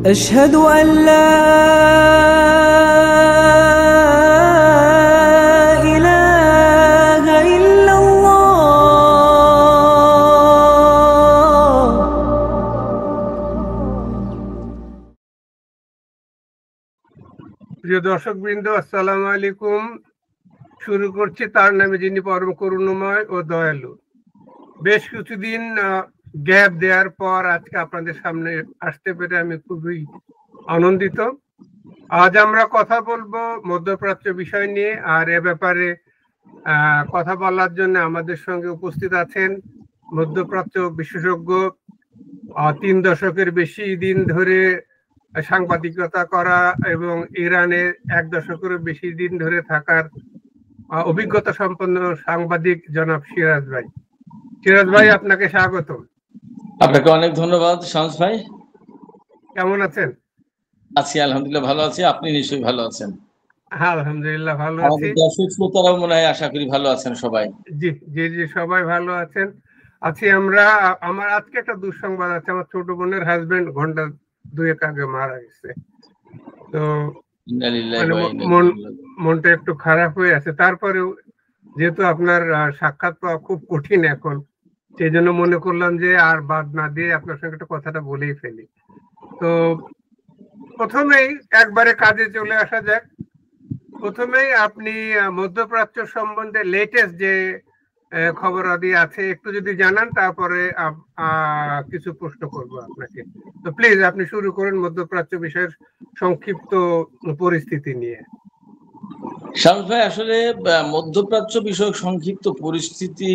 أشهد أن لا إله إلا الله। প্রিয় দর্শকবৃন্দ, আসসালামু আলাইকুম। শুরু করছি তার নামে যিনি পরম করুণাময় ও দয়ালু। বেশ কিছুদিন গ্যাপ দেওয়ার পর আজকে আপনাদের সামনে আসতে পেরে আমি খুবই আনন্দিত। আজ আমরা কথা বলবো মধ্যপ্রাচ্য বিষয় নিয়ে, আর এ ব্যাপারে কথা বলার জন্য আমাদের সঙ্গে উপস্থিত আছেন মধ্যপ্রাচ্য বিশেষজ্ঞ, 3 দশকের বেশি দিন ধরে সাংবাদিকতা করা এবং ইরানে 1 দশকেরও বেশি দিন ধরে থাকার অভিজ্ঞতা সম্পন্ন সাংবাদিক জনাব সিরাজ ভাই। সিরাজ ভাই, আপনাকে স্বাগত। আপনাকে অনেক ধন্যবাদ শামস ভাই। কেমন আছেন? আছি আলহামদুলিল্লাহ, ভালো আছি। আপনি নিশ্চয়ই ভালো আছেন? আলহামদুলিল্লাহ ভালো আছি। আমাদের দর্শক শ্রোতারাও মনে হয় আশা করি ভালো আছেন সবাই। জি জি জি, সবাই ভালো আছেন। আমার আজকে একটা দুঃসংবাদ আছে। আমার ছোট বোনের হাজবেন্ড ঘন্টা 2 আগে মারা গেছে। তো মনটা একটু খারাপ হয়ে আছে। তারপরেও যেহেতু আপনার সাক্ষাৎ পাওয়া খুব কঠিন এখন, সেই জন্য মনে করলাম যে আর বাদ না দিয়ে আপনার সঙ্গে একটা কথাটা বলেই ফেলি। তো প্রথমেই একবারে কাজে চলে আসা যাক। প্রথমেই আপনি মধ্যপ্রাচ্য সম্বন্ধে লেটেস্ট যে খবরাদি আছে একটু যদি জানান, তারপরে কিছু প্রশ্ন করব আপনাকে। তো প্লিজ আপনি শুরু করুন মধ্যপ্রাচ্য বিষয়ের সংক্ষিপ্ত পরিস্থিতি নিয়ে। শামস ভাই, আসলে মধ্যপ্রাচ্য বিষয়ক সংক্ষিপ্ত পরিস্থিতি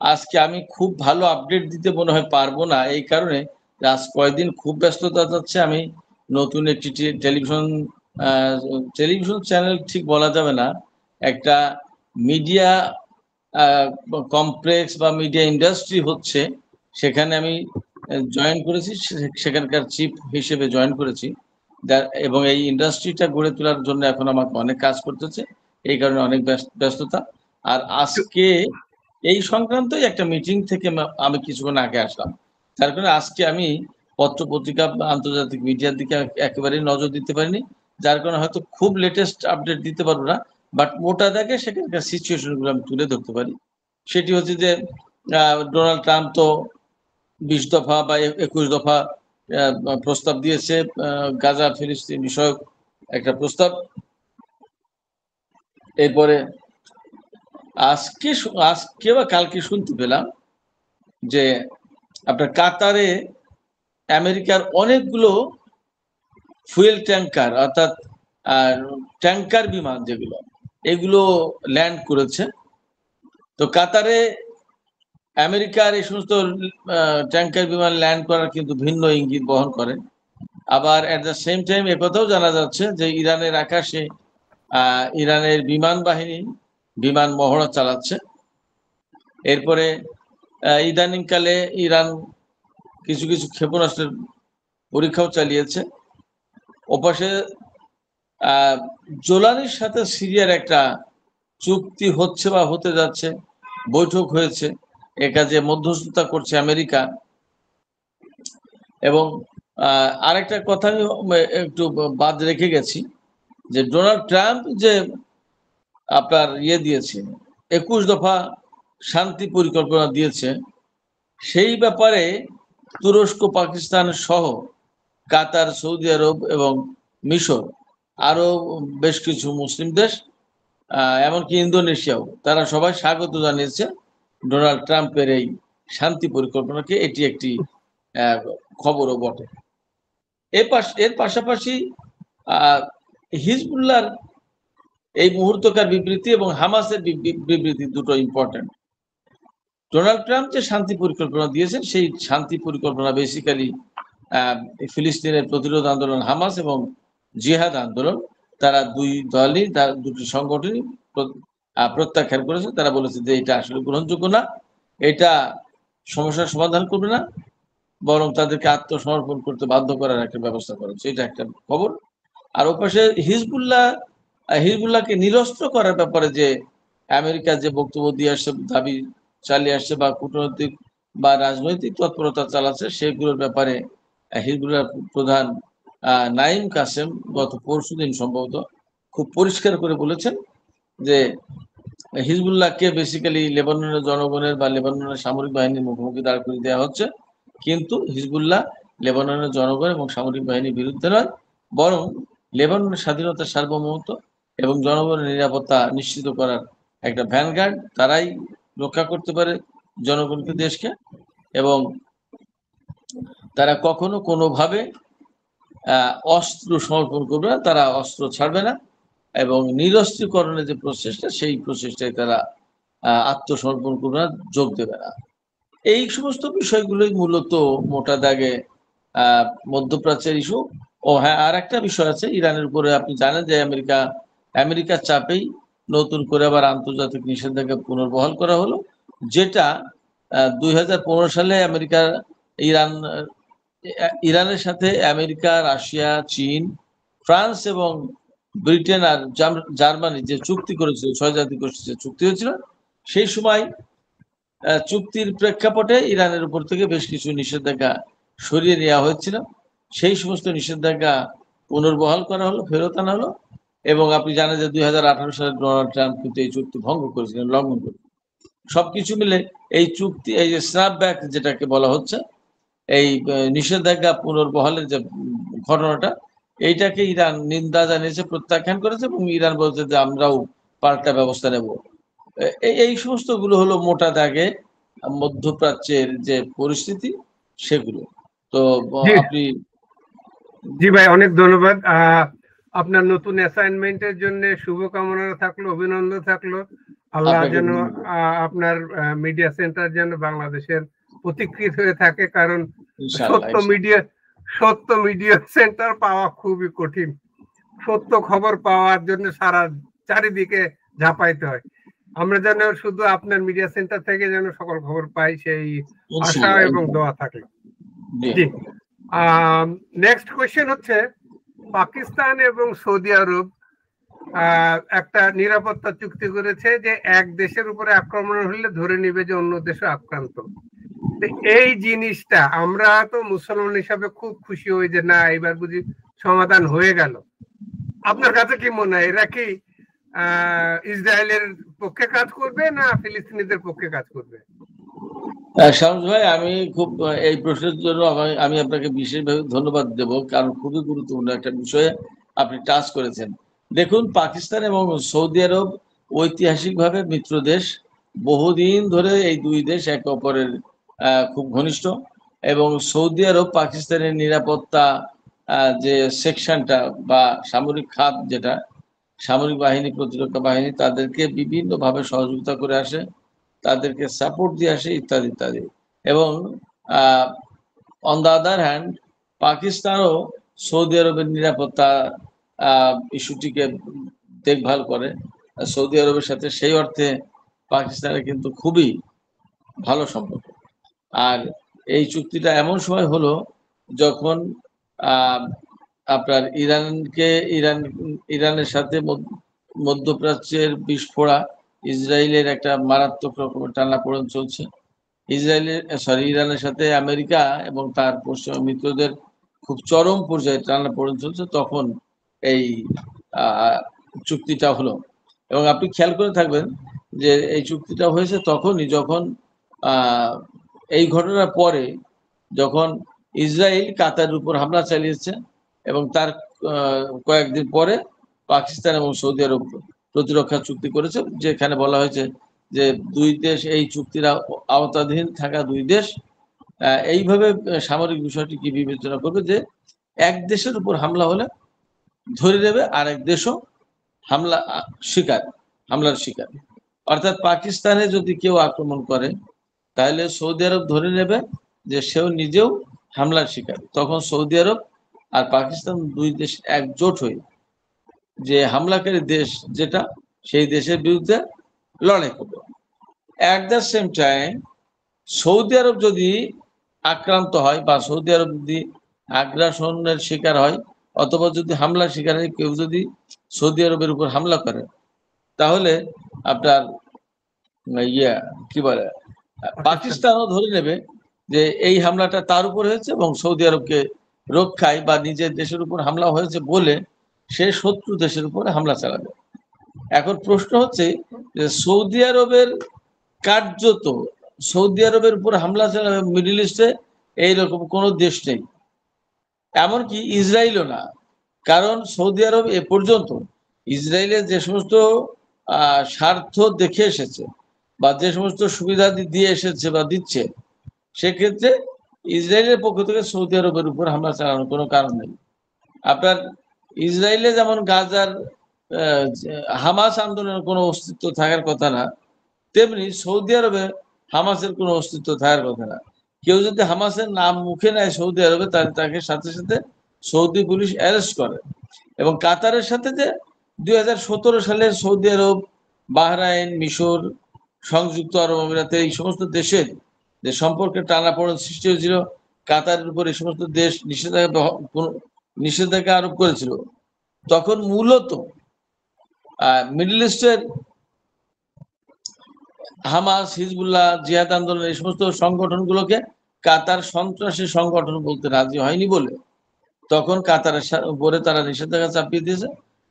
আজকে আমি খুব ভালো আপডেট দিতে মনে হয় পারবো না। এই কারণে আজ কয়েকদিন খুব ব্যস্ততা যাচ্ছে। আমি নতুন একটি টেলিভিশন চ্যানেল ঠিক বলা যাবে না, একটা মিডিয়া কমপ্লেক্স বা মিডিয়া ইন্ডাস্ট্রি হচ্ছে, সেখানে আমি জয়েন করেছি, সেখানকার চিফ হিসেবে জয়েন করেছি। এবং এই ইন্ডাস্ট্রিটা গড়ে তোলার জন্য এখন আমাকে অনেক কাজ করতেছে, এই কারণে অনেক ব্যস্ততা। আর আজকে এই সংক্রান্তই একটা মিটিং থেকে আমি কিছুক্ষণ আগে আসলাম, যার কারণে আজকে আমি পত্র পত্রিকা আন্তর্জাতিক মিডিয়ার দিকে একেবারেই নজর দিতে পারিনি, যার কারণে হয়তো খুব লেটেস্ট আপডেট দিতে পারবো না। বাট মোটা দাগে সেখানকার সিচুয়েশনগুলো আমি তুলে ধরতে পারি। সেটি হচ্ছে যে ডোনাল্ড ট্রাম্প তো 20 দফা বা 21 দফা প্রস্তাব দিয়েছে, গাজা ফিলিস্তিন বিষয়ক একটা প্রস্তাব। এরপরে আজকে বা কালকে শুনতে পেলাম যে আপনার কাতারে আমেরিকার অনেকগুলো ফুয়েল ট্যাঙ্কার, অর্থাৎ ট্যাঙ্কার বিমান যেগুলো, এগুলো ল্যান্ড করেছে। তো কাতারে আমেরিকার এই সমস্ত ট্যাঙ্কার বিমান ল্যান্ড করার কিন্তু ভিন্ন ইঙ্গিত বহন করে। আবার অ্যাট দ্য সেম টাইম একথাও জানা যাচ্ছে যে ইরানের আকাশে ইরানের বিমান বাহিনী বিমান মহড়া চালাচ্ছে। এরপরে ইদানিংকালে ইরান কিছু কিছু ক্ষেপণাস্ত্রের পরীক্ষাও চালিয়েছে। ওপাশে জোলানির সাথে সিরিয়ার একটা চুক্তি হচ্ছে বা হতে যাচ্ছে, বৈঠক হয়েছে, এ কাজে মধ্যস্থতা করছে আমেরিকা। এবং আরেকটা কথা আমি একটু বাদ রেখে গেছি, যে ডোনাল্ড ট্রাম্প যে আপনার দিয়েছে, 21 দফা শান্তি পরিকল্পনা দিয়েছে, সেই ব্যাপারে তুরস্ক, পাকিস্তান সহ কাতার, সৌদি আরব এবং মিশর, আরো বেশ কিছু মুসলিম দেশ, এমনকি ইন্দোনেশিয়াও, তারা সবাই স্বাগত জানিয়েছে ডোনাল্ড ট্রাম্পের এই শান্তি পরিকল্পনাকে। এটি একটি খবরও বটে। এর পাশাপাশি হিজবুল্লাহর এই মুহূর্তকার বিবৃতি এবং হামাসের বিবৃতি দুটো ইম্পর্টেন্ট। ডোনাল্ড ট্রাম্প যে শান্তি পরিকল্পনা দিয়েছেন, সেই শান্তি পরিকল্পনা বেসিক্যালি ফিলিস্তিনের প্রতিরোধ আন্দোলন হামাস এবং জিহাদ আন্দোলন, তারা দুই দলই, দুটি সংগঠনই প্রত্যাখ্যান করেছে। তারা বলেছে যে এটা আসলে গ্রহণযোগ্য না, এটা সমস্যার সমাধান করবে না, বরং তাদেরকে আত্মসমর্পণ করতে বাধ্য করার একটা ব্যবস্থা করেছে। এটা একটা খবর। আর ওপাশে হিজবুল্লাহকে নিরস্ত্র করার ব্যাপারে যে আমেরিকা যে বক্তব্য দিয়ে আসছে, দাবি চালিয়ে আসছে, বা কূটনৈতিক বা রাজনৈতিক তৎপরতা চালাচ্ছে, সেগুলোর ব্যাপারে হিজবুল্লাহর প্রধান নাইম কাসেম গত পরশুদিন সম্ভবত খুব পরিষ্কার করে বলেছেন যে হিজবুল্লাহকে বেসিক্যালি লেবাননের জনগণের বা লেবাননের সামরিক বাহিনীর মুখোমুখি দাঁড় করে দেওয়া হচ্ছে, কিন্তু হিজবুল্লাহ লেবাননের জনগণ এবং সামরিক বাহিনীর বিরুদ্ধে নয়, বরং লেবাননের স্বাধীনতা, সার্বভৌমত্ব এবং জনগণের নিরাপত্তা নিশ্চিত করার একটা ভ্যানগার্ড। তারাই রক্ষা করতে পারে জনগণকে, দেশকে, এবং তারা কখনো কোনোভাবে অস্ত্র সমর্পণ করবে না, তারা অস্ত্র ছাড়বে না, এবং নিরস্ত্রীকরণের যে প্রচেষ্টা সেই প্রচেষ্টায় তারা আত্মসমর্পণ করবে না, যোগ দেবে না। এই সমস্ত বিষয়গুলোই মূলত মোটা দাগে মধ্যপ্রাচ্যের ইস্যু। ও হ্যাঁ, আর একটা বিষয় আছে ইরানের উপরে। আপনি জানেন যে আমেরিকার চাপেই নতুন করে আবার আন্তর্জাতিক নিষেধাজ্ঞা পুনর্বহাল করা হলো, যেটা 2015 সালে ইরানের সাথে আমেরিকা, রাশিয়া, চীন, ফ্রান্স এবং ব্রিটেন আর জার্মানি যে চুক্তি করেছিল, 6 জাতি গোষ্ঠী যে চুক্তি হয়েছিল, সেই সময় চুক্তির প্রেক্ষাপটে ইরানের উপর থেকে বেশ কিছু নিষেধাজ্ঞা সরিয়ে নেওয়া হয়েছিল। সেই সমস্ত নিষেধাজ্ঞা পুনর্বহাল করা হলো, ফেরত আনা হলো। এবং আপনি জানেন যে 2018 সালে ডোনাল্ড ট্রাম্প কিন্তু এই চুক্তি ভঙ্গ করেছিলেন, লঙ্ঘন করেছিলেন। সবকিছু মিলে এই চুক্তি, এই যে স্ন্যাপব্যাক যেটাকে বলা হচ্ছে, এই নিষেধাজ্ঞা পুনর্বহালের যে ঘটনাটা, এইটাকে ইরান নিন্দা জানিয়েছে, প্রত্যাখ্যান করেছে, এবং ইরান বলছে যে আমরাও পাল্টা ব্যবস্থা নেব। এই সমস্ত গুলো হলো মোটা দাগে মধ্যপ্রাচ্যের যে পরিস্থিতি, সেগুলো। তো আপনি জি ভাই, অনেক ধন্যবাদ। আপনার নতুন অ্যাসাইনমেন্টের জন্য শুভকামনা থাকলো, অভিনন্দন থাকলো। আল্লাহ যেন আপনার মিডিয়া সেন্টার যেন বাংলাদেশের প্রতিকৃত হয়ে থাকে, কারণ সত্য মিডিয়া সেন্টার পাওয়া খুবই কঠিন। সত্য খবর পাওয়ার জন্য সারা চারিদিকে ঝাঁপাইতে হয়। আমরা যেন শুধু আপনার মিডিয়া সেন্টার থেকে যেন সকল খবর পাই, সেই আশা এবং দোয়া থাকলো। জি, নেক্সট কোয়েশ্চেন হচ্ছে, পাকিস্তান এবং সৌদি আরব একটা নিরাপত্তা চুক্তি করেছে যে এক দেশের উপরে আক্রমণ হলে ধরে নিবে যে অন্য দেশে আক্রান্ত। এই জিনিসটা আমরা তো মুসলমান হিসাবে খুব খুশি হই যে না, এবার বুঝি সমাধান হয়ে গেল। আপনার কাছে কি মনে হয়, এরা কি ইসরায়েলের পক্ষে কাজ করবে না ফিলিস্তিনিদের পক্ষে কাজ করবে? শামস ভাই, আমি খুব এই প্রশ্নের জন্য আমি আপনাকে বিশেষভাবে ধন্যবাদ দেব, কারণ খুবই গুরুত্বপূর্ণ একটা বিষয়ে আপনি টাচ করেছেন। দেখুন, পাকিস্তান এবং সৌদি আরব ঐতিহাসিকভাবে মিত্র দেশ। বহুদিন ধরে এই দুই দেশ একে অপরের খুব ঘনিষ্ঠ, এবং সৌদি আরব পাকিস্তানের নিরাপত্তা যে সেকশনটা বা সামরিক খাত, যেটা সামরিক বাহিনী, প্রতিরক্ষা বাহিনী, তাদেরকে বিভিন্নভাবে সহযোগিতা করে আসে, তাদেরকে সাপোর্ট দিয়ে আসে, ইত্যাদি ইত্যাদি। এবং অন দ্য আদার হ্যান্ড, পাকিস্তানও সৌদি আরবের নিরাপত্তা ইস্যুটিকে দেখভাল করে। সৌদি আরবের সাথে সেই অর্থে পাকিস্তানের কিন্তু খুবই ভালো সম্পর্ক। আর এই চুক্তিটা এমন সময় হলো যখন আপনার ইরানের সাথে মধ্যপ্রাচ্যের বিস্ফোরা ইসরায়েলের একটা মারাত্মক রকমের টানাপোড়েন চলছে। ইরানের সাথে আমেরিকা এবং তার পশ্চিমা মিত্রদের খুব চরম পর্যায়ে টানাপোড়েন চলছে, তখন এই চুক্তিটা হলো। এবং আপনি খেয়াল করে থাকবেন যে এই চুক্তিটা হয়েছে তখনই যখন এই ঘটনার পরে, যখন ইসরায়েল কাতারের উপর হামলা চালিয়েছে, এবং তার কয়েকদিন পরে পাকিস্তান এবং সৌদি আরব প্রতিরক্ষা চুক্তি করেছে, যেখানে বলা হয়েছে যে দুই দেশ, এই চুক্তির আওতাধীন থাকা দুই দেশ এইভাবে সামরিক বিষয়টি কি বিবেচনা করবে যে এক দেশের উপর হামলা হলে ধরে নেবে আরেক দেশও হামলার শিকার। অর্থাৎ পাকিস্তানে যদি কেউ আক্রমণ করে, তাহলে সৌদি আরব ধরে নেবে যে সেও নিজেও হামলার শিকার। তখন সৌদি আরব আর পাকিস্তান দুই দেশ একজোট হয়ে যে হামলাকারী দেশ যেটা, সেই দেশের বিরুদ্ধে লড়াই করবে। অ্যাট দ্য সেম টাইম, সৌদি আরব যদি আক্রান্ত হয় বা সৌদি আরব যদি আগ্রাসনের শিকার হয়, অথবা যদি হামলার শিকার হয়, কেউ যদি সৌদি আরবের উপর হামলা করে, তাহলে আপনার কি বলে, পাকিস্তানও ধরে নেবে যে এই হামলাটা তার উপর হয়েছে এবং সৌদি আরবকে রক্ষায় বা নিজের দেশের উপর হামলা হয়েছে বলে সে শত্রু দেশের উপরে হামলা চালাবে। এখন প্রশ্ন হচ্ছে যে সৌদি আরবের কার্যত সৌদি আরবের উপর হামলা চালাবে মিডল ইস্টে এইরকম কোনো দেশ নেই, এমনকি ইসরায়েলও না। কারণ সৌদি আরব এ পর্যন্ত ইসরায়েলের যে সমস্ত স্বার্থ দেখে এসেছে বা যে সমস্ত সুবিধা দিয়ে এসেছে বা দিচ্ছে, সেক্ষেত্রে ইসরায়েলের পক্ষ থেকে সৌদি আরবের উপর হামলা চালানোর কোনো কারণ নেই। আপনার ইসরায়েলে যেমন গাজার হামাস আন্দোলনের কোনো অস্তিত্ব থাকার কথা না, তেমনি সৌদি আরবে হামাসের কোনো অস্তিত্ব থাকার কথা না। কেউ যদি হামাসের নাম মুখে নেয় সৌদি আরবে, তাহলে তাকে সাথে সাথে সৌদি পুলিশ অ্যারেস্ট করে। এবং কাতারের সাথে যে 2017 সালে সৌদি আরব, বাহরাইন, মিশর, সংযুক্ত আরব আমিরাতে এই সমস্ত দেশের যে সম্পর্কে টানাপোড়েন সৃষ্টি হয়েছিল, কাতারের উপর এই সমস্ত দেশ নিষেধাজ্ঞা আরোপ করেছিল, তখন মূলত মিডল ইস্টের হামাস, হিজবুল্লাহ, জিহাদ আন্দোলন এই সমস্ত সংগঠনগুলোকে কাতার সন্ত্রাসী সংগঠন বলতে রাজি হয়নি বলে তখন কাতারের উপরে তারা নিষেধাজ্ঞা চাপিয়ে দিয়েছে,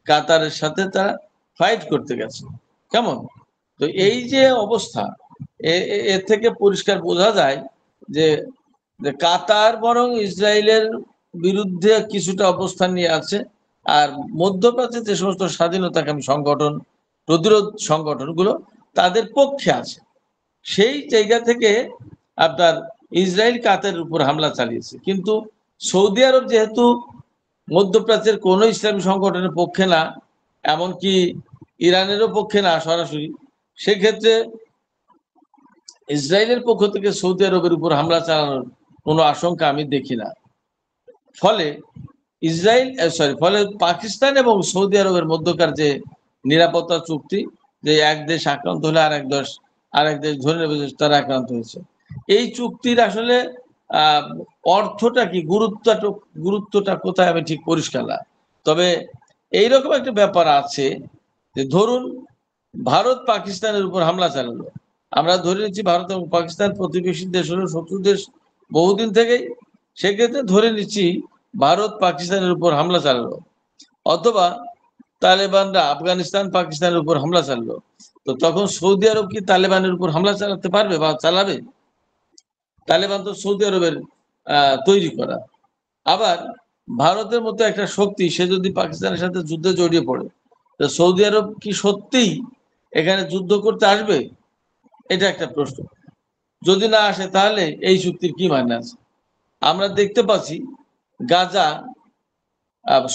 কাতারের সাথে তারা ফাইট করতে গেছে। কেমন? তো এই যে অবস্থা, এর থেকে পরিষ্কার বোঝা যায় যে কাতার বরং ইসরায়েলের বিরুদ্ধে কিছুটা অবস্থান নিয়ে আছে, আর মধ্যপ্রাচ্যে যে সমস্ত স্বাধীনতাকামী সংগঠন, প্রতিরোধ সংগঠনগুলো তাদের পক্ষে আছে। সেই জায়গা থেকে আপনার ইসরায়েল কাতারের উপর হামলা চালিয়েছে। কিন্তু সৌদি আরব যেহেতু মধ্যপ্রাচ্যের কোনো ইসলামী সংগঠনের পক্ষে না, এমনকি ইরানেরও পক্ষে না সরাসরি, সেক্ষেত্রে ইসরায়েলের পক্ষ থেকে সৌদি আরবের উপর হামলা চালানোর কোনো আশঙ্কা আমি দেখি না। ফলে ফলে পাকিস্তান এবং সৌদি আরবের মধ্যকার যে নিরাপত্তা চুক্তি, যে এক দেশ আক্রান্ত হলে আরেক দেশ ধরে নেবে তারা আক্রান্ত হয়েছে, এই চুক্তির আসলে অর্থটা কি, গুরুত্বটা কোথায় আমি ঠিক পরিষ্কার না। তবে এইরকম একটা ব্যাপার আছে যে ধরুন ভারত পাকিস্তানের উপর হামলা চালালো, আমরা ধরে নিচ্ছি ভারত এবং পাকিস্তান প্রতিবেশী দেশ হলো, শত্রু দেশ বহুদিন থেকেই, সেক্ষেত্রে ধরে নিচ্ছি ভারত পাকিস্তানের উপর হামলা চালালো, অথবা তালেবানরা আফগানিস্তান পাকিস্তানের উপর হামলা চালালো, তো তখন সৌদি আরব কি তালেবানের উপর হামলা চালাতে পারবে বা চালাবে? তালেবান তো সৌদি আরবের তৈরি করা। আবার ভারতের মতো একটা শক্তি, সে যদি পাকিস্তানের সাথে যুদ্ধে জড়িয়ে পড়ে, তো সৌদি আরব কি সত্যিই এখানে যুদ্ধ করতে আসবে? এটা একটা প্রশ্ন। যদি না আসে তাহলে এই চুক্তির কি মানে আছে? আমরা দেখতে পাচ্ছি গাজা,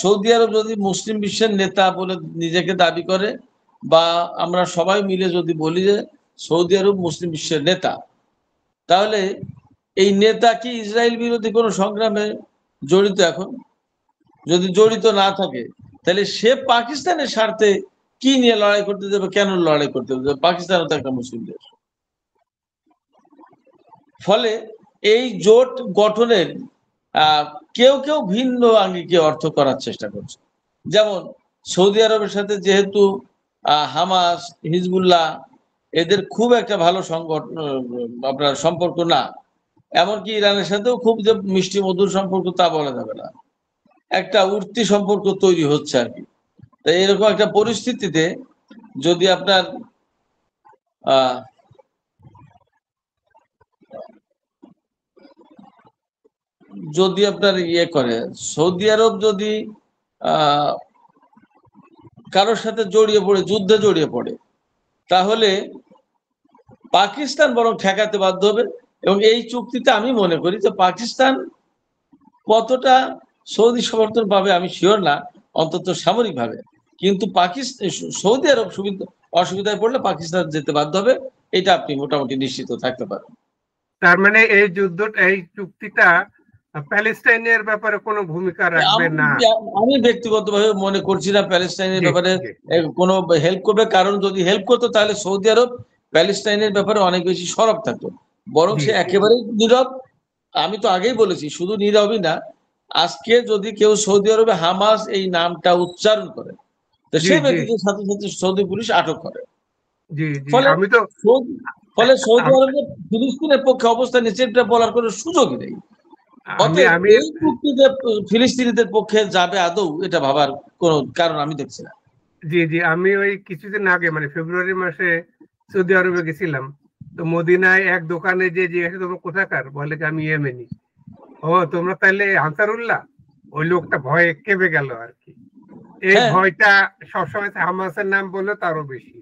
সৌদি আরব যদি মুসলিম বিশ্বের নেতা বলে নিজেকে দাবি করে, বা আমরা সবাই মিলে যদি বলি যে সৌদি আরব মুসলিম বিশ্বের নেতা, তাহলে এই নেতা কি ইসরায়েল বিরোধী কোনো সংগ্রামে জড়িত? এখন যদি জড়িত না থাকে, তাহলে সে পাকিস্তানের স্বার্থে কি নিয়ে লড়াই করতে যাবে, কেন লড়াই করতে যাবে? পাকিস্তানও তো একটা মুসলিম দেশ। ফলে এই জোট গঠনের কেউ কেউ ভিন্ন আঙ্গিকে অর্থ করার চেষ্টা করছে। যেমন সৌদি আরবের সাথে যেহেতু হামাস, হিজবুল্লাহ এদের খুব একটা ভালো সংগঠন আপনার সম্পর্ক না, এমনকি ইরানের সাথেও খুব যে মিষ্টি মধুর সম্পর্ক তা বলা যাবে না, একটা উঠতি সম্পর্ক তৈরি হচ্ছে আর কি। তাই এরকম একটা পরিস্থিতিতে যদি আপনার ইয়ে করে, সৌদি আরব যদি কারোর সাথে জড়িয়ে পড়ে, যুদ্ধে জড়িয়ে পড়ে, তাহলে পাকিস্তান বরং ঠেকাতে বাধ্য হবে। এবং এই চুক্তিতে আমি মনে করি যে পাকিস্তান কতটা সৌদি সমর্থন পাবে আমি শিওর না, অন্তত সামরিকভাবে, কিন্তু সৌদি আরব অসুবিধায় পড়লে পাকিস্তান যেতে বাধ্য হবে, এটা আপনি মোটামুটি নিশ্চিত থাকতে পারেন। তার মানে এই চুক্তিটা প্যালেস্টাইনের ব্যাপারে কোনো ভূমিকা রাখবে না? আমি ব্যক্তিগতভাবে মনে করছি না প্যালেস্টাইনের ব্যাপারে কোনো হেল্প করবে, কারণ যদি হেল্প করতো তাহলে সৌদি আরব প্যালেস্টাইনের ব্যাপারে অনেক বেশি সরব থাকতো, বরং সে একেবারেই নীরব। আমি তো আগেই বলেছি, শুধু নীরবই না, আজকে যদি কেউ সৌদি আরবে হামাস এই নামটা উচ্চারণ করে, তো সে ব্যক্তিদের সাথে সাথে সৌদি পুলিশ আটক করে। ফলে সৌদি আরবের ফিলিস্তিনের পক্ষে অবস্থান নিচ্ছে এটা বলার কোনো সুযোগই নেই। আমি অতএব আমি এই চুক্তিতে ফিলিস্তিনিদের পক্ষে যাবে আদৌ, এটা ভাবার কোনো কারণ আমি দেখছি না। জি জি, আমি ওই কিছুদিন আগে মানে ফেব্রুয়ারি মাসে সৌদি আরবে গেছিলাম। তো মদিনায় এক দোকানে যে জিজ্ঞাসা তোমরা কোথাকার, বলে যে আমি ইয়েমেনি। ও তোমরা তাহলে আনসারুল্লাহ? ওই লোকটা ভয়ে কেঁপে গেল আর কি। এই হ্যাঁ, ভয়টা সবসময় হামাসের নাম বললে তারও বেশি।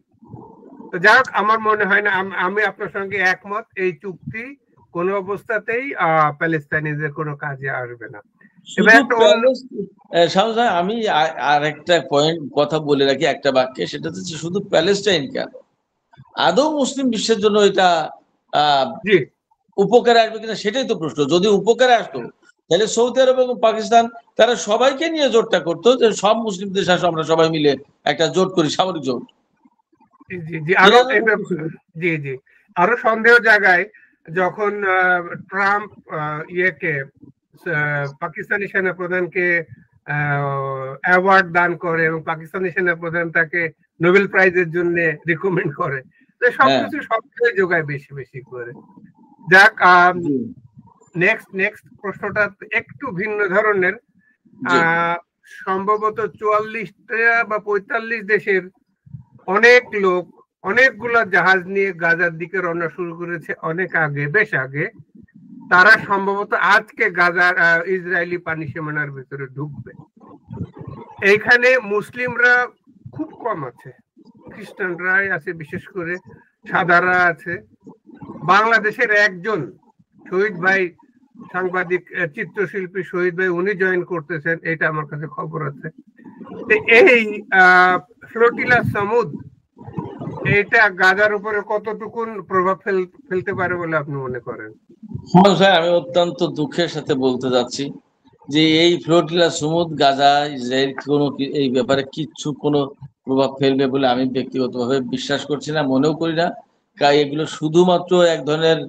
তো যাই হোক, আমার মনে হয় না, আমি আপনার সঙ্গে একমত, এই চুক্তি কোনো অবস্থাতেই প্যালেস্তাইনিদের কোনো কাজে আসবে না। এবার শুধু একটা অন্য, শামস ভাই, আমি আর একটা পয়েন্ট কথা বলে রাখি একটা বাক্যে, সেটা হচ্ছে শুধু প্যালেস্টাইন কেন, আদৌ মুসলিম বিশ্বের জন্য এটা আহ জি উপকারে আসবে কিনা সেটাই তো প্রশ্ন। যদি উপকারে আসতো তাহলে সৌদি আরব এবং পাকিস্তান তারা সবাইকে নিয়ে জোটটা করতো, যে সব মুসলিম দেশ আসো, আমরা সবাই মিলে একটা জোট করি, সামরিক জোট। জি জি, আরো জি জি, আরো সন্দেহ জায়গায় যখন ট্রাম্প ইয়েকে পাকিস্তানি সেনাপ্রধানকে অ্যাওয়ার্ড দান করে এবং পাকিস্তানি সেনাপ্রধান তাকে নোবেল প্রাইজের জন্য রিকমেন্ড করে, তো হ্যাঁ, সবকিছু সবকিছু যোগায় বেশি বেশি করে। যাক, নেক্সট প্রশ্নটা একটু ভিন্ন ধরনের। জি, সম্ভবত 44টা বা 45 দেশের অনেক লোক অনেকগুলো জাহাজ নিয়ে গাজার দিকে রওনা শুরু করেছে অনেক আগে, বেশ আগে। তারা সম্ভবত আজকে গাজার ইসরায়েলি পানি সীমানার ভিতরে ঢুকবে। এইখানে মুসলিমরা খুব কম আছে, খ্রিস্টানরাই আছে বিশেষ করে, সাদারা আছে। বাংলাদেশের একজন শহীদ ভাই, সাংবাদিক চিত্রশিল্পী শহীদ ভাই, উনি জয়েন করতেছেন, এটা আমার কাছে খবর আছে। এই ফ্লোটিলা সামুদ, এটা গাজার উপরে কতটুকু প্রভাব ফেলতে পারে বলে আপনি মনে করেন? স্যার, আমি অত্যন্ত দুঃখের সাথে বলতে যাচ্ছি যে এই ফ্লোটিলা সুমুদ গাজা ইসরায়েল এই ব্যাপারে কিচ্ছু কোনো প্রভাব ফেলবে বলে আমি ব্যক্তিগতভাবে বিশ্বাস করছি না, মনেও করি না। এগুলো শুধুমাত্র এক ধরনের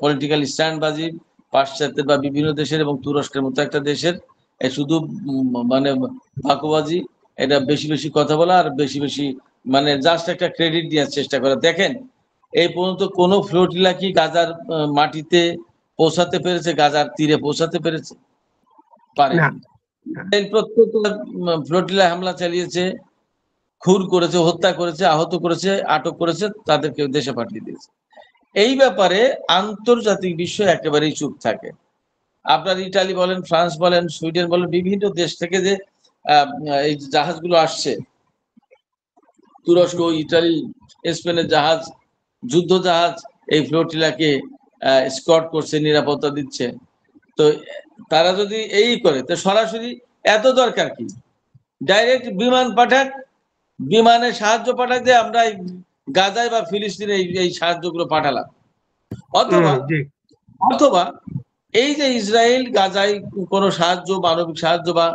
পলিটিক্যাল স্ট্যান্ডবাজি, পাশ্চাত্যের বা বিভিন্ন দেশের এবং তুরস্কের মতো একটা দেশের শুধু মানে ফাঁকবাজি, এটা বেশি বেশি কথা বলা আর বেশি বেশি মানে জাস্ট একটা ক্রেডিট দেওয়ার চেষ্টা করা। দেখেন, এই পর্যন্ত কোনো ফ্লোটিলা কি গাজার মাটিতে পৌঁছাতে পেরেছে, গাজার তীরে পৌঁছাতে পেরেছে? না। পারেনি। প্রত্যেকটা ফ্লোটিলা হামলা চালিয়েছে, খুন করেছে, হত্যা করেছে, আহত করেছে, আটক করেছে, তাদেরকে দেশে পাঠিয়ে দিয়েছে। এই ব্যাপারে আন্তর্জাতিক বিশ্ব একেবারেই চুপ থাকে। আপনার ইটালি বলেন, ফ্রান্স বলেন, সুইডেন বলেন, বিভিন্ন দেশ থেকে যে এই জাহাজগুলো আসছে, তুরস্ক, ইটালি, স্পেনের জাহাজ, যুদ্ধ জাহাজ এই ফ্লোটিলাকে স্কট করছে, নিরাপত্তা দিচ্ছে। তো তারা যদি এই করে, তো সরাসরি এত দরকার কি, ডাইরেক্ট বিমান পাঠাক, বিমানে সাহায্য পাঠাক, দিয়ে আমরা গাজায় বা ফিলিস্তিনে এই সাহায্যগুলো পাঠালাম। অথবা জি অথবা এই যে ইসরায়েল গাজায় কোনো সাহায্য, মানবিক সাহায্য বা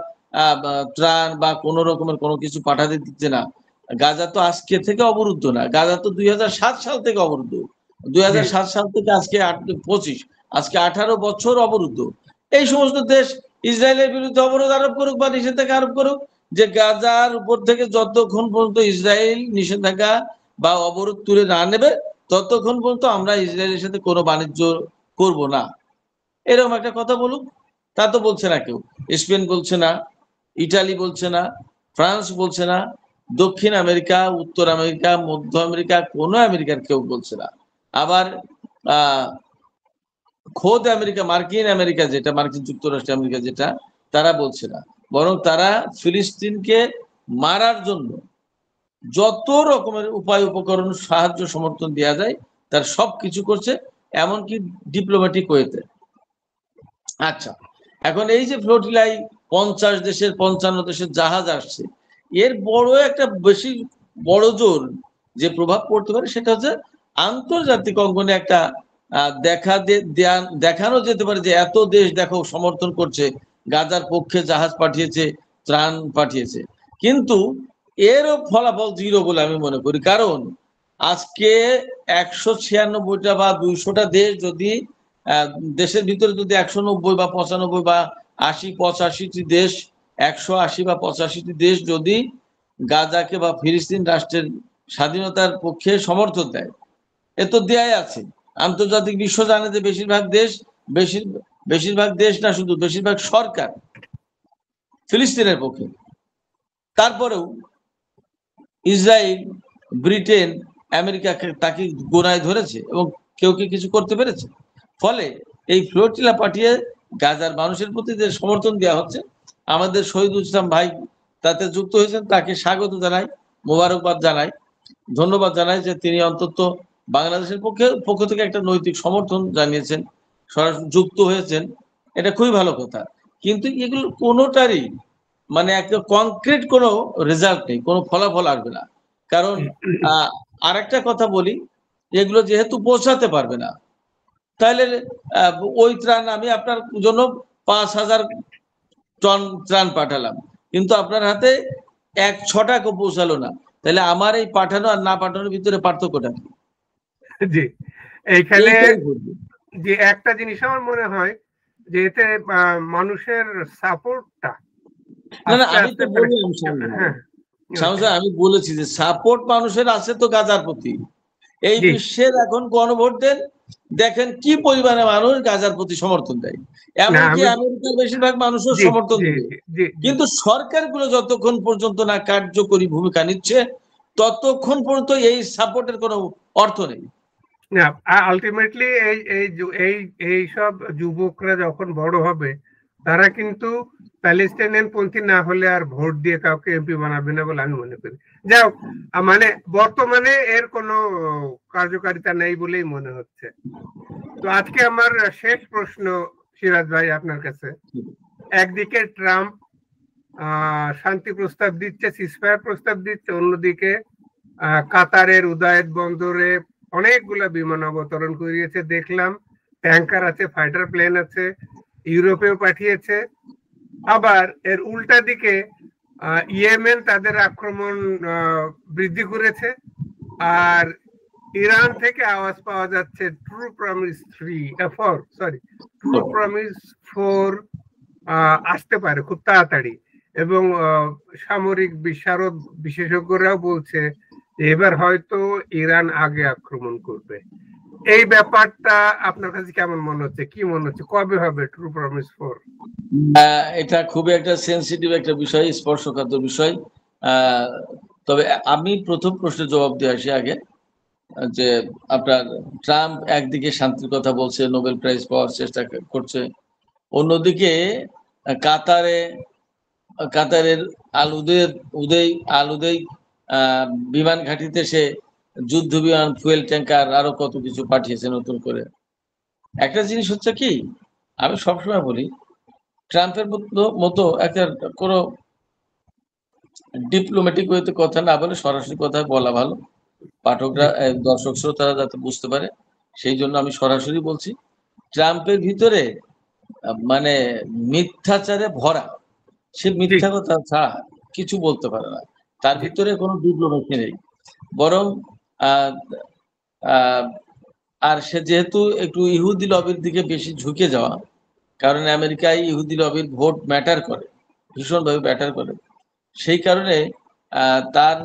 ত্রাণ বা কোনো রকমের কোনো কিছু পাঠাতে দিচ্ছে না। গাজা তো আজকে থেকে অবরুদ্ধ না, গাজা তো 2007 সাল থেকে অবরুদ্ধ। 2007 সাল থেকে আজকে 25, আজকে 18 বছর অবরুদ্ধ। এই সমস্ত দেশ ইসরায়েলের বিরুদ্ধে অবরোধ আরোপ করুক বা নিষেধাজ্ঞা আরোপ করুক, যে গাজার উপর থেকে যতক্ষণ পর্যন্ত ইসরায়েল নিষেধাজ্ঞা বা অবরোধ তুলে না নেবে, ততক্ষণ পর্যন্ত আমরা ইসরায়েলের সাথে কোনো বাণিজ্য করব না, এরকম একটা কথা বলুক। তা তো বলছে না কেউ। স্পেন বলছে না, ইটালি বলছে না, ফ্রান্স বলছে না, দক্ষিণ আমেরিকা, উত্তর আমেরিকা, মধ্য আমেরিকা, কোনো আমেরিকার কেউ বলছে না। আবার খোদ আমেরিকা, মার্কিন আমেরিকা যেটা, মার্কিন যুক্তরাষ্ট্র আমেরিকা যেটা, তারা বলছে না, বরং তারা ফিলিস্তিনকে মারার জন্য যত রকমের উপায় উপকরণ, সাহায্য, সমর্থন দেওয়া যায় তার সব কিছু করছে, এমনকি ডিপ্লোম্যাটিক ওয়েতে। আচ্ছা, এখন এই যে ফ্লোটিলায় 50 দেশের 55 দেশের জাহাজ আসছে, এর বড় একটা বেশি বড় জোর যে প্রভাব পড়তে পারে সেটা হচ্ছে আন্তর্জাতিক অঙ্গনে একটা দেখানো যেতে পারে যে এত দেশ দেখো সমর্থন করছে, গাজার পক্ষে জাহাজ পাঠিয়েছে, ত্রাণ পাঠিয়েছে। কিন্তু এরও ফলাফল জিরো বলে আমি মনে করি। কারণ আজকে 196টা বা 200টা দেশ যদি দেশের ভিতরে যদি 190 বা 95 বা 80-85টি দেশ, 180 বা 85টি দেশ যদি গাজাকে বা ফিলিস্তিন রাষ্ট্রের স্বাধীনতার পক্ষে সমর্থন দেয়, এ তো দেয়াই আছে। আন্তর্জাতিক বিশ্ব জানে যে বেশিরভাগ দেশ বেশিরভাগ দেশ না, শুধু বেশিরভাগ সরকার ফিলিস্তিনের পক্ষে। তারপরেও ইসরায়েল, ব্রিটেন, আমেরিকাকে তাকে গোনায় ধরেছে এবং কেউ কি কিছু করতে পেরেছে? ফলে এই ফ্লোটিলা পাঠিয়ে গাজার মানুষের প্রতি যে সমর্থন দেওয়া হচ্ছে, আমাদের শহীদুল ইসলাম ভাই তাতে যুক্ত হয়েছেন, তাকে স্বাগত জানাই, মোবারকবাদ জানাই, ধন্যবাদ জানাই যে তিনি অন্তত বাংলাদেশের পক্ষ থেকে একটা নৈতিক সমর্থন জানিয়েছেন, সরাসরি যুক্ত হয়েছেন। এটা খুবই ভালো কথা। কিন্তু এগুলো কোনোটারই মানে একটা কংক্রিট কোনো রেজাল্ট নেই, কোনো ফলাফল আসবে না। কারণ আর একটা কথা বলি, এগুলো যেহেতু পৌঁছাতে পারবে না, তাহলে ওই ত্রাণ আমি আপনার জন্য 5,000 টন ত্রাণ পাঠালাম, কিন্তু আপনার হাতে 1/6 পৌঁছালো না, তাহলে আমার এই পাঠানো আর না পাঠানোর ভিতরে পার্থক্যটা কি? জি, এইখানে যে একটা জিনিস আমার মনে হয় যে এতে মানুষের সাপোর্টটা, না আমি তো বললাম আমি বলেছি যে সাপোর্ট মানুষের আছে তো গাজার প্রতি। এই বিশ্বের এখন গণভোট দেন, দেখেন কি পরিমাণে মানুষ গাজার প্রতি সমর্থন দেয়। এমনকি আমেরিকার বেশিরভাগ মানুষও সমর্থন দেবে, কিন্তু সরকারগুলো যতক্ষণ পর্যন্ত না কার্যকরী ভূমিকা নিচ্ছে ততক্ষণ পর্যন্ত এই সাপোর্টের কোনো অর্থ নেই। না, আলটিমেটলি এই সব যুবকরা যখন বড় হবে, তারা কিন্তু প্যালেস্টাইনিয়ান পন্থী না হলে আর ভোট দিয়ে কাউকে এমপি বানাবে না বলে আমি মনে করি। যাই হোক, মানে বর্তমানে এর কোনো কার্যকারিতা নেই বলেই মনে হচ্ছে। তো আজকে আমার শেষ প্রশ্ন সিরাজ ভাই আপনার কাছে। একদিকে ট্রাম্প শান্তি প্রস্তাব দিচ্ছে, সিজফায়ার প্রস্তাব দিচ্ছে, অন্যদিকে কাতারের উদায়েদ বন্দরে অনেকগুলা বিমান অবতরণ করিয়েছে দেখলাম, ট্যাঙ্কার আছে, ফাইটার প্লেন আছে, ইউরোপেও পাঠিয়েছে। আবার এর উল্টা দিকে ইয়েমেন তাদের আক্রমণ বৃদ্ধি করেছে, আর ইরান থেকে আওয়াজ পাওয়া যাচ্ছে ট্রু প্রমিস 4 আসতে পারে খুব তাড়াতাড়ি। এবং সামরিক বিশারদ বিশেষজ্ঞরাও বলছে এবার হয়তো ইরান আগে আক্রমণ করবে। এই ব্যাপারটা আপনার কাছে কেমন মনে হচ্ছে? কি মনে হচ্ছে, কবে হবে ট্রু প্রমিস 4? এটা খুবই একটা সেন্সিটিভ একটা বিষয়, স্পর্শকাতর বিষয়। তবে আমি প্রথম প্রশ্নের জবাব দিয়ে আসি আগে, যে আপনার ট্রাম্প একদিকে শান্তির কথা বলছে, নোবেল প্রাইজ পাওয়ার চেষ্টা করছে, অন্যদিকে কাতারের আল উদয় বিমান ঘাঁটিতে সে যুদ্ধ বিমান, ফুয়েল ট্যাঙ্কার, আরো কত কিছু পাঠিয়েছে নতুন করে। একটা জিনিস হচ্ছে কি, আমি সবসময় বলি ট্রাম্পের মতো একটা কোনো ডিপ্লোম্যাটিক ওয়েতে কথা না বলে সরাসরি কথা বলা ভালো, পাঠকরা, দর্শক শ্রোতারা যাতে বুঝতে পারে, সেই জন্য আমি সরাসরি বলছি। ট্রাম্পের ভিতরে মানে মিথ্যাচারে ভরা, সে মিথ্যা কথা ছাড়া কিছু বলতে পারে না, তার ভিতরে কোনো ডিপ্লোমেসি নেই। বরং আর সে যেহেতু একটু ইহুদি লবির দিকে বেশি ঝুঁকে যাওয়া, কারণ আমেরিকায় ইহুদি লবির ভোট ম্যাটার করে, ভীষণভাবে ম্যাটার করে, সেই কারণে তার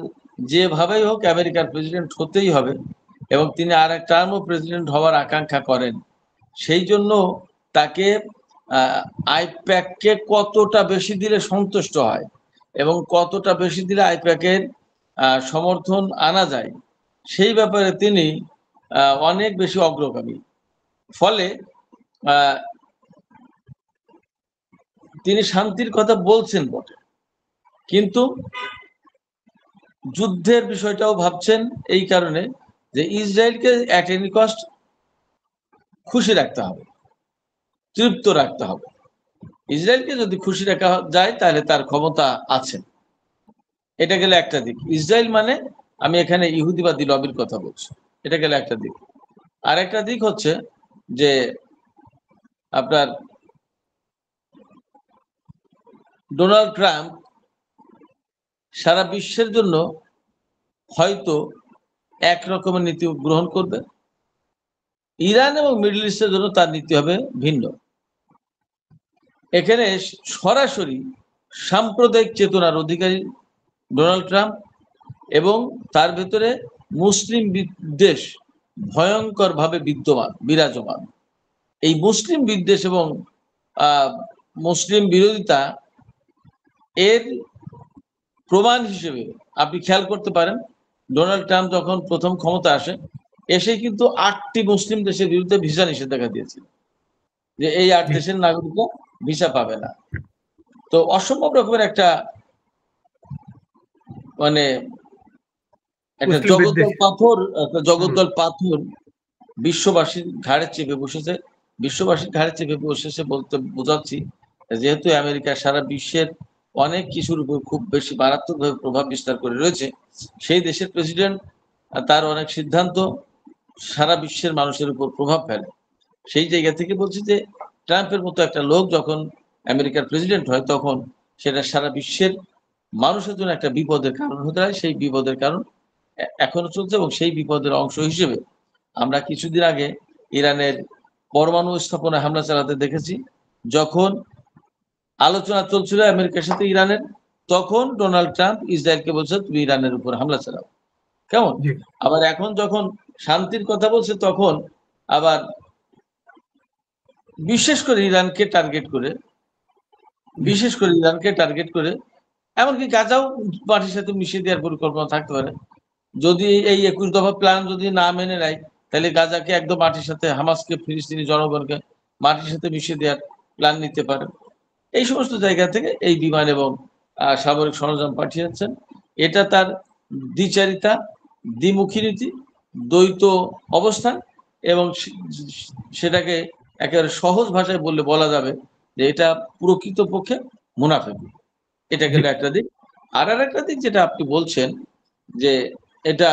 যেভাবেই হোক আমেরিকার প্রেসিডেন্ট হতেই হবে, এবং তিনি আর এক টার্মও প্রেসিডেন্ট হওয়ার আকাঙ্ক্ষা করেন। সেই জন্য তাকে আইপ্যাককে কতটা বেশি দিলে সন্তুষ্ট হয় এবং কতটা বেশি দিলে আইপ্যাকের সমর্থন আনা যায়, সেই ব্যাপারে তিনি অনেক বেশি অগ্রগামী। ফলে তিনি শান্তির কথা বলছেন বটে, কিন্তু যুদ্ধের বিষয়টাও ভাবছেন, এই কারণে যে ইসরায়েলকে অ্যাট এনি কস্ট খুশি রাখতে হবে, তৃপ্ত রাখতে হবে। ইসরায়েলকে যদি খুশি রাখা যায় তাহলে তার ক্ষমতা আছে। এটা গেলে একটা দিক। ইসরায়েল মানে আমি এখানে ইহুদিবাদী লবির কথা বলছি, এটা গেলে একটা দিক। আর একটা দিক হচ্ছে যে আপনার ডোনাল্ড ট্রাম্প সারা বিশ্বের জন্য হয়তো এক রকমের নীতি গ্রহণ করবে, ইরান এবং মিডল ইস্টের জন্য তার নীতি হবে ভিন্ন। এখানে সরাসরি সাম্প্রদায়িক চেতনার অধিকারী ডোনাল্ড ট্রাম্প, এবং তার ভেতরে মুসলিম বিদ্বেষ ভয়ঙ্কর ভাবে বিরাজমান। এই মুসলিম বিদ্বেষ এবং মুসলিম বিরোধিতা এর প্রমাণ হিসেবে আপনি খেয়াল করতে পারেন, ডোনাল্ড ট্রাম্প যখন প্রথম ক্ষমতা আসে এসে কিন্তু 8টি মুসলিম দেশের বিরুদ্ধে ভিসা নিষেধাজ্ঞা দিয়েছিল, যে এই 8 দেশের নাগরিকরা ভিসা পাবে না। তো অসম্ভব রকমের একটা মানে একটা জগদ্দল পাথর বিশ্ববাসীর ঘাড়ে চেপে বসেছে। বিশ্ববাসীর ঘাড়ে চেপে বসেছে বলতে বোঝাচ্ছি, যেহেতু আমেরিকা সারা বিশ্বের অনেক কিছুর উপর খুব বেশি মারাত্মকভাবে প্রভাব বিস্তার করে রয়েছে, সেই দেশের প্রেসিডেন্ট তার অনেক সিদ্ধান্ত সারা বিশ্বের মানুষের উপর প্রভাব ফেলে। সেই জায়গা থেকে বলছি যে ট্রাম্পের মতো একটা লোক যখন আমেরিকার প্রেসিডেন্ট হয় তখন সেটা সারা বিশ্বের মানুষের জন্য একটা বিপদের কারণ হতে হয়। সেই বিপদের কারণ এখনো চলছে এবং সেই বিপদের অংশ হিসেবে আমরা কিছুদিন আগে ইরানের পরমাণু স্থাপনায় হামলা চালাতে দেখেছি। যখন আলোচনা চলছিল আমেরিকার সাথে ইরানের, তখন ডোনাল্ড ট্রাম্প ইসরায়েলকে বলছে তুমি ইরানের উপর হামলা চালাও, কেমন? আবার এখন যখন শান্তির কথা বলছে তখন আবার বিশেষ করে ইরানকে টার্গেট করে এমনকি গাজাও মাটির সাথে মিশিয়ে দেওয়ার পরিকল্পনা থাকতে পারে। যদি এই 21 দফা প্ল্যান যদি না মেনে নেয় তাহলে গাজাকে একদম মাটির সাথে, হামাসকে, ফিলিস্তিনি জনগণকে মাটির সাথে মিশিয়ে দেওয়ার প্ল্যান নিতে পারে। এই সমস্ত জায়গা থেকে এই বিমান এবং সামরিক সরঞ্জাম পাঠিয়েছেন। এটা তার দ্বিচারিতা, দ্বিমুখী নীতি, দ্বৈত অবস্থান এবং সেটাকে একেবারে সহজ ভাষায় বলা যাবে যে এটা প্রকৃতপক্ষে মুনাফিকি। এটা গেল একটা দিক। আর একটা দিক যেটা আপনি বলছেন যে এটা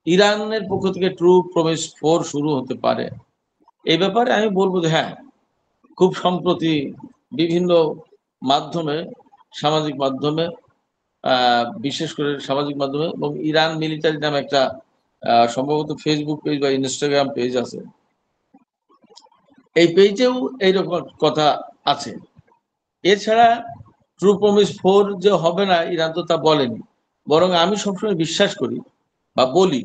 ইরানের পক্ষ থেকে ট্রু প্রমিস 4 শুরু হতে পারে, এই ব্যাপারে আমি বলবো যে হ্যাঁ, খুব সম্প্রতি বিভিন্ন মাধ্যমে, সামাজিক মাধ্যমে, বিশেষ করে সামাজিক মাধ্যমে এবং ইরান মিলিটারি নামে একটা সম্ভবত ফেসবুক পেজ বা ইনস্টাগ্রাম পেজ আছে, এই পেজেও এইরকম কথা আছে। এছাড়া ট্রু প্রমিস 4 যে হবে না ইরান তো তা বলেনি, বরং আমি সবসময় বিশ্বাস করি বা বলি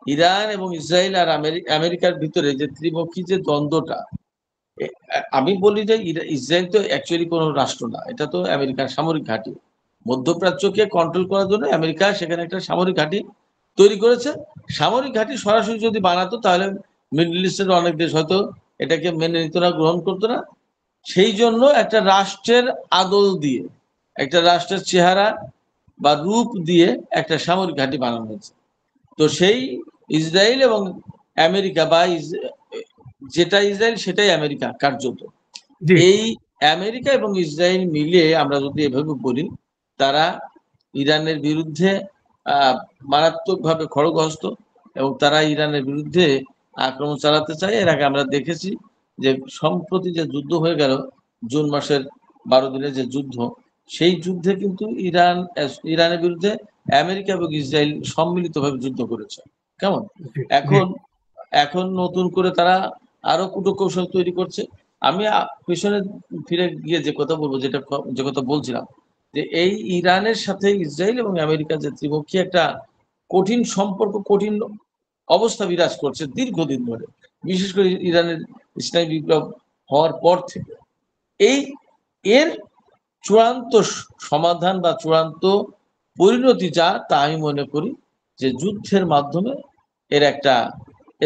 ইরান এবং ইসরায়েল আর আমেরিকার ভিতরে যে ত্রিমুখী যে দ্বন্দ্বটা, আমি বলি যে ইসরায়েল তো অ্যাকচুয়ালি কোনো রাষ্ট্র না, এটা তো আমেরিকার সামরিক ঘাঁটি। মধ্যপ্রাচ্যকে কন্ট্রোল করার জন্য আমেরিকা সেখানে একটা সামরিক ঘাঁটি তৈরি করেছে। সামরিক ঘাঁটি সরাসরি যদি বানাতো তাহলে মিডল ইস্টের অনেক দেশ হয়তো এটাকে মেনে নিত না, গ্রহণ করতো না। সেই জন্য একটা রাষ্ট্রের আদল দিয়ে, একটা রাষ্ট্রের চেহারা বা রূপ দিয়ে একটা সামরিক ঘাঁটি বানানো হয়েছে। তো সেই ইসরায়েল এবং আমেরিকা বা যেটা ইসরায়েল সেটাই আমেরিকা কার্যত। এই আমেরিকা এবং ইসরায়েল মিলে আমরা যদি এভাবে বলি, তারা ইরানের বিরুদ্ধে মারাত্মকভাবে খড়গহস্ত এবং তারা ইরানের বিরুদ্ধে আক্রমণ চালাতে চায়। এর আগে আমরা দেখেছি যে সম্প্রতি যে যুদ্ধ হয়ে গেল, জুন মাসের 12 দিনের যে যুদ্ধ, সেই যুদ্ধে কিন্তু ইরানের বিরুদ্ধে আমেরিকা এবং ইসরায়েল সম্মিলিতভাবে যুদ্ধ করেছে, কেমন? এখন নতুন করে তারা আরো কূটকৌশল তৈরি করছে। আমি পেছনে ফিরে গিয়ে যে কথা বলবো, যে কথা বলছিলাম, যে এই ইরানের সাথে ইসরায়েল এবং আমেরিকা যে ত্রিমুখী একটা কঠিন সম্পর্ক, কঠিন অবস্থা বিরাজ করছে দীর্ঘদিন ধরে, বিশেষ করে ইরানের ইসলামী বিপ্লব হওয়ার পর থেকে, এর চূড়ান্ত সমাধান বা চূড়ান্ত পরিণতি যা, তা আমি মনে করি যে যুদ্ধের মাধ্যমে এর একটা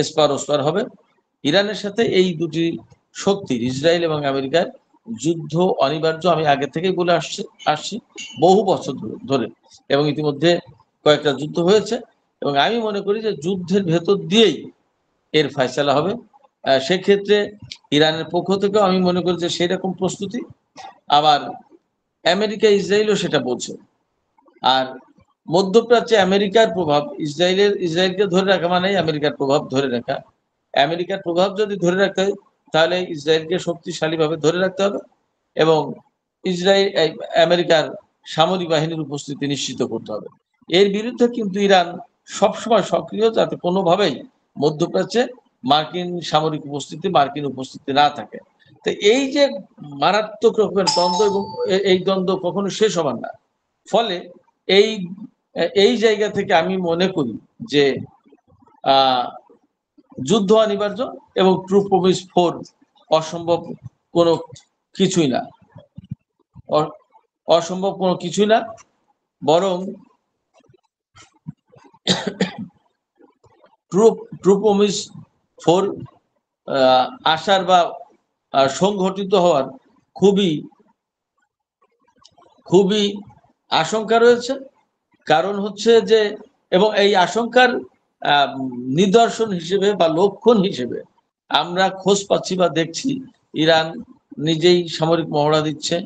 এসপার ওসপার হবে। ইরানের সাথে এই দুটি শক্তির, ইসরায়েল এবং আমেরিকার যুদ্ধ অনিবার্য। আমি আগে থেকেই বলে আসছি বহু বছর ধরে, এবং ইতিমধ্যে কয়েকটা যুদ্ধ হয়েছে এবং আমি মনে করি যে যুদ্ধের ভেতর দিয়েই এর ফয়সালা হবে। সেক্ষেত্রে ইরানের পক্ষ থেকেও আমি মনে করি যে সেরকম প্রস্তুতি, আবার আমেরিকা ইসরায়েলও সেটা বলছে। আর মধ্যপ্রাচ্যে আমেরিকার প্রভাব, ইসরায়েলকে ধরে রাখা মানে আমেরিকার প্রভাব ধরে রাখা। আমেরিকার প্রভাব যদি ধরে রাখতে হয় তাহলে ইসরায়েলকে শক্তিশালীভাবে ধরে রাখতে হবে এবং আমেরিকার সামরিক বাহিনীর উপস্থিতি নিশ্চিত করতে হবে। এর বিরুদ্ধে কিন্তু ইরান সবসময় সক্রিয়, যাতে কোনোভাবেই মধ্যপ্রাচ্যে মার্কিন সামরিক উপস্থিতি, মার্কিন উপস্থিতি না থাকে। তো এই যে মারাত্মক রকমের দ্বন্দ্ব, এবং এই দ্বন্দ্ব কখনো শেষ হবার না। ফলে এই জায়গা থেকে আমি মনে করি যে যুদ্ধ অনিবার্য এবং ট্রু প্রমিস 4 অসম্ভব কোনো কিছুই না, অসম্ভব কোনো কিছুই না, বরং ট্রু প্রমিস 4 আসার বা সংঘটিত হওয়ার খুবই আশঙ্কা রয়েছে। কারণ হচ্ছে যে, এবং এই আশঙ্কার নিদর্শন হিসেবে বা লক্ষণ হিসেবে আমরা খোঁজ পাচ্ছি বা দেখছি ইরান নিজেই সামরিক মহড়া দিচ্ছে।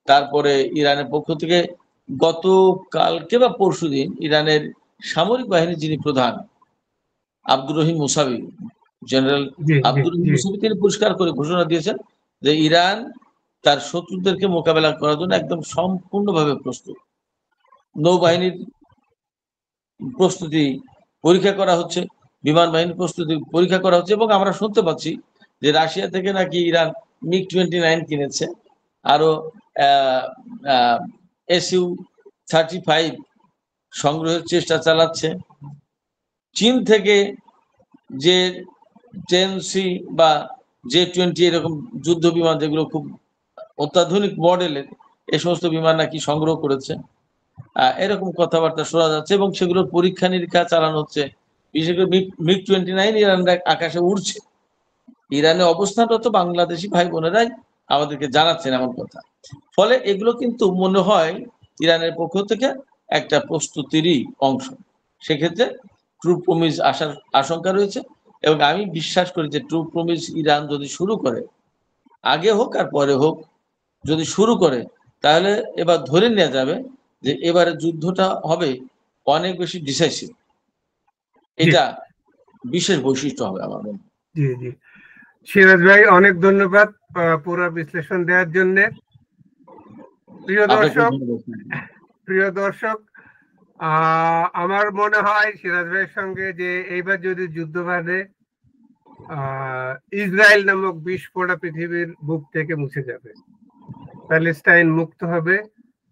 তারপরে ইরানের পক্ষ থেকে গতকালকে বা পরশুদিন ইরানের সামরিক বাহিনীর যিনি প্রধান আব্দুর রহিম মুসাবি, জেনারেল আব্দুর রহিম মুসাবি, তিনি পরিষ্কার করে ঘোষণা দিয়েছেন যে ইরান তার শত্রুদেরকে মোকাবেলা করার জন্য একদম সম্পূর্ণভাবে প্রস্তুত। নৌবাহিনীর প্রস্তুতি পরীক্ষা করা হচ্ছে, বিমান বাহিনীর প্রস্তুতি পরীক্ষা করা হচ্ছে, এবং আমরা শুনতে পাচ্ছি যে রাশিয়া থেকে নাকি ইরান MiG-29 কিনেছে, আরো Su-35 সংগ্রহের চেষ্টা চালাচ্ছে। চীন থেকে যে 10C বা J-20 এরকম যুদ্ধ বিমান, যেগুলো খুব অত্যাধুনিক মডেলের, এ সমস্ত বিমান নাকি সংগ্রহ করেছে, এরকম কথাবার্তা শোনা যাচ্ছে, এবং সেগুলোর পরীক্ষা নিরীক্ষা চালানো হচ্ছে। বিশেষ করে MiG-29 ইরান আকাশে উড়ছে। ইরানের অবস্থানরত বাংলাদেশি ভাই বোনেরাই আমাদেরকে জানাচ্ছেন এমন কথা। ফলে এগুলো কিন্তু মনে হয় ইরানের পক্ষ থেকে একটা প্রস্তুতিরই অংশ। সেক্ষেত্রে ট্রু প্রমিস আসার আশঙ্কা রয়েছে, এবং আমি বিশ্বাস করি যে ট্রু প্রমিস ইরান যদি শুরু করে, আগে হোক আর পরে হোক, যদি শুরু করে, তাহলে এবার ধরে নেওয়া যাবে যে এবারে যুদ্ধটা হবে অনেক বেশি ডিসাইসিভ। এটা বিশেষ বৈশিষ্ট্য হবে আমার মনে। জি জি, সিরাজ ভাই অনেক ধন্যবাদ পুরো বিশ্লেষণ দেওয়ার জন্য। প্রিয় দর্শক, আমার মনে হয় সিরাজ ভাইয়ের সঙ্গে যে এইবার যদি যুদ্ধ বাঁধে, ইসরায়েল নামক বিস্ফোরা পৃথিবীর বুক থেকে মুছে যাবে, প্যালেস্টাইন মুক্ত হবে,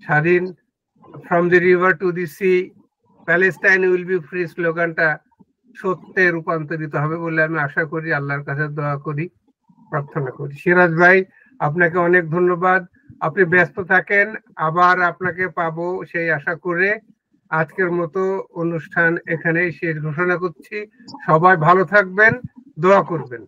স্বাধীন। From the river to the sea, Palestine will be free স্লোগানটা সত্যে রূপান্তরিত হবে বলে আমি আশা করি, আল্লাহর কাছে দোয়া করি, প্রার্থনা করি। সিরাজ ভাই, আপনাকে অনেক ধন্যবাদ। আপনি ব্যস্ত থাকেন, আবার আপনাকে পাবো সেই আশা করে আজকের মতো অনুষ্ঠান এখানেই শেষ ঘোষণা করছি। সবাই ভালো থাকবেন, দোয়া করবেন।